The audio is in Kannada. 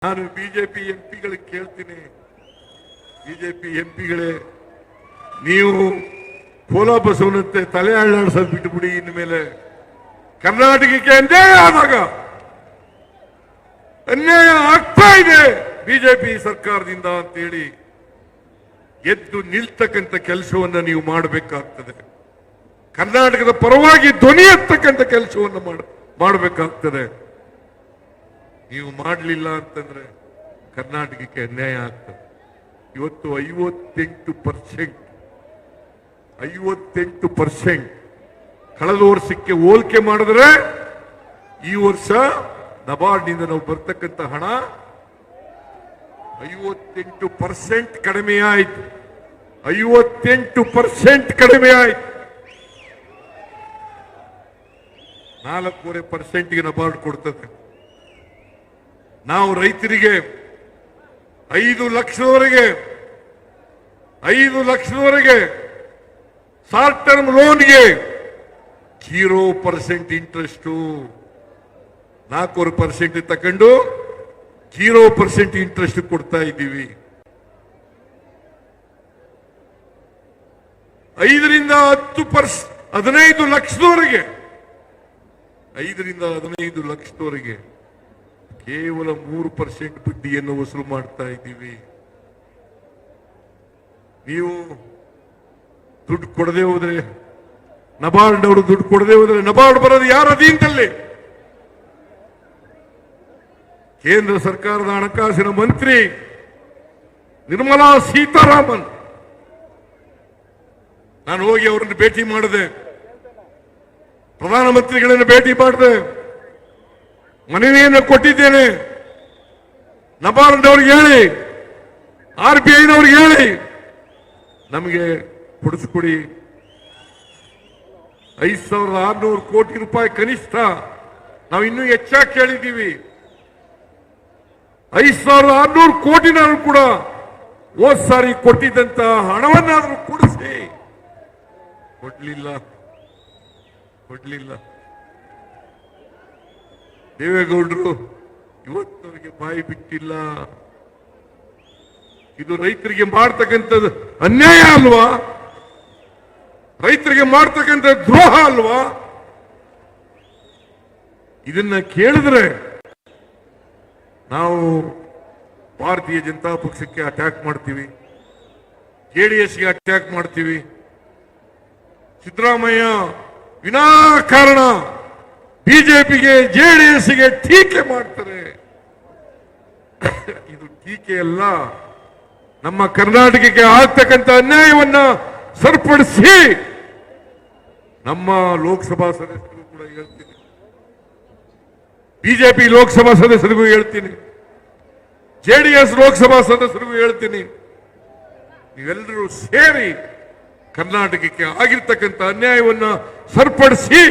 ನಾನು ಬಿಜೆಪಿ ಎಂಪಿಗಳಿಗೆ ಕೇಳ್ತೀನಿ, ಬಿಜೆಪಿ ಎಂಪಿಗಳೇ, ನೀವು ಕೋಲ ಬಸವನಂತೆ ತಲೆ ಅಳ್ಳಾಡಿಸೋದು ಬಿಟ್ಟುಬಿಡಿ. ಇನ್ಮೇಲೆ ಕರ್ನಾಟಕಕ್ಕೆ ಅನ್ಯಾಯ ಆದಾಗ, ಅನ್ಯಾಯ ಆಗ್ತಾ ಇದೆ ಬಿಜೆಪಿ ಸರ್ಕಾರದಿಂದ ಅಂತೇಳಿ ಎದ್ದು ನಿಲ್ತಕ್ಕಂಥ ಕೆಲಸವನ್ನ ನೀವು ಮಾಡಬೇಕಾಗ್ತದೆ. ಕರ್ನಾಟಕದ ಪರವಾಗಿ ಧ್ವನಿ ಎತ್ತಕ್ಕಂಥ ಕೆಲಸವನ್ನು ಮಾಡಬೇಕಾಗ್ತದೆ. ನೀವು ಮಾಡಲಿಲ್ಲ ಅಂತಂದ್ರೆ ಕರ್ನಾಟಕಕ್ಕೆ ಅನ್ಯಾಯ ಆಗ್ತದೆ. ಇವತ್ತು 58% ಕಳೆದ ವರ್ಷಕ್ಕೆ ಹೋಲಿಕೆ ಮಾಡಿದ್ರೆ ಈ ವರ್ಷ ನಬಾರ್ಡ್ನಿಂದ ನಾವು ಬರ್ತಕ್ಕಂಥ ಹಣ 58% ಕಡಿಮೆ ಆಯಿತು. 58% ಕಡಿಮೆ ಆಯಿತು. 4.5% ನಬಾರ್ಡ್ ಕೊಡ್ತದೆ. ನಾವು ರೈತರಿಗೆ 5 ಲಕ್ಷದವರೆಗೆ ಶಾರ್ಟ್ ಟರ್ಮ್ ಲೋನ್ಗೆ 0% ಇಂಟ್ರೆಸ್ಟ್, 4% ತಕೊಂಡು 0% ಇಂಟ್ರೆಸ್ಟ್ ಕೊಡ್ತಾ ಇದ್ದೀವಿ. 5 ರಿಂದ 15 ಲಕ್ಷದವರೆಗೆ, 5 ರಿಂದ 15 ಲಕ್ಷದವರೆಗೆ ಕೇವಲ 3% ಬಡ್ಡಿಯನ್ನು ವಸೂಲು ಮಾಡ್ತಾ ಇದ್ದೀವಿ. ನೀವು ದುಡ್ಡು ಕೊಡದೆ ಹೋದ್ರೆ, ನಬಾರ್ಡ್ ಅವರು ದುಡ್ಡು ಕೊಡದೆ ಹೋದ್ರೆ, ನಬಾರ್ಡ್ ಬರೋದು ಯಾರ ಅಧೀನದಲ್ಲಿ? ಕೇಂದ್ರ ಸರ್ಕಾರದ ಹಣಕಾಸಿನ ಮಂತ್ರಿ ನಿರ್ಮಲಾ ಸೀತಾರಾಮನ್. ನಾನು ಹೋಗಿ ಅವರನ್ನು ಭೇಟಿ ಮಾಡಿದೆ, ಪ್ರಧಾನಮಂತ್ರಿಗಳನ್ನು ಭೇಟಿ ಮಾಡಿದೆ, ಮನವಿಯನ್ನು ಕೊಟ್ಟಿದ್ದೇನೆ. ನಬಾರ್ಡ್ ಅವ್ರಿಗೆ ಹೇಳಿ, RBIನವ್ರಿಗೆ ಹೇಳಿ, ನಮಗೆ ಕೊಡಿಸ್ಕೊಡಿ. 5,600 ಕೋಟಿ ರೂಪಾಯಿ ಕನಿಷ್ಠ. ನಾವು ಇನ್ನೂ ಹೆಚ್ಚಾಗಿ ಕೇಳಿದ್ದೀವಿ. 5,600 ಕೋಟಿನಾದ್ರೂ ಕೂಡ ಹೋದ್ ಸಾರಿ ಕೊಟ್ಟಿದ್ದಂತ ಹಣವನ್ನಾದ್ರೂ ಕೊಡಿಸಿ. ಕೊಡ್ಲಿಲ್ಲ. ದೇವೇಗೌಡರು ಇವತ್ತವರಿಗೆ ಬಾಯಿ ಬಿಟ್ಟಿಲ್ಲ. ಇದು ರೈತರಿಗೆ ಮಾಡ್ತಕ್ಕಂಥದ್ದು ಅನ್ಯಾಯ ಅಲ್ವಾ? ರೈತರಿಗೆ ಮಾಡ್ತಕ್ಕಂಥ ದ್ರೋಹ ಅಲ್ವಾ? ಇದನ್ನ ಕೇಳಿದ್ರೆ ನಾವು ಭಾರತೀಯ ಜನತಾ ಪಕ್ಷಕ್ಕೆ ಅಟ್ಯಾಕ್ ಮಾಡ್ತೀವಿ, JDSಗೆ ಅಟ್ಯಾಕ್ ಮಾಡ್ತೀವಿ. ಸಿದ್ದರಾಮಯ್ಯ ವಿನಾಕಾರಣ ಬಿಜೆಪಿಗೆ JDSಗೆ ಟೀಕೆ ಮಾಡ್ತಾರೆ. ಇದು ಟೀಕೆ ಅಲ್ಲ. ನಮ್ಮ ಕರ್ನಾಟಕಕ್ಕೆ ಆಗ್ತಕ್ಕಂಥ ಅನ್ಯಾಯವನ್ನ ಸರಿಪಡಿಸಿ ನಮ್ಮ ಲೋಕಸಭಾ ಸದಸ್ಯರಿಗೂ ಕೂಡ ಹೇಳ್ತೀನಿ, ಬಿಜೆಪಿ ಲೋಕಸಭಾ ಸದಸ್ಯರಿಗೂ ಹೇಳ್ತೀನಿ, JDS ಲೋಕಸಭಾ ಸದಸ್ಯರಿಗೂ ಹೇಳ್ತೀನಿ, ನೀವೆಲ್ಲರೂ ಸೇರಿ ಕರ್ನಾಟಕಕ್ಕೆ ಆಗಿರ್ತಕ್ಕಂಥ ಅನ್ಯಾಯವನ್ನ ಸರಿಪಡಿಸಿ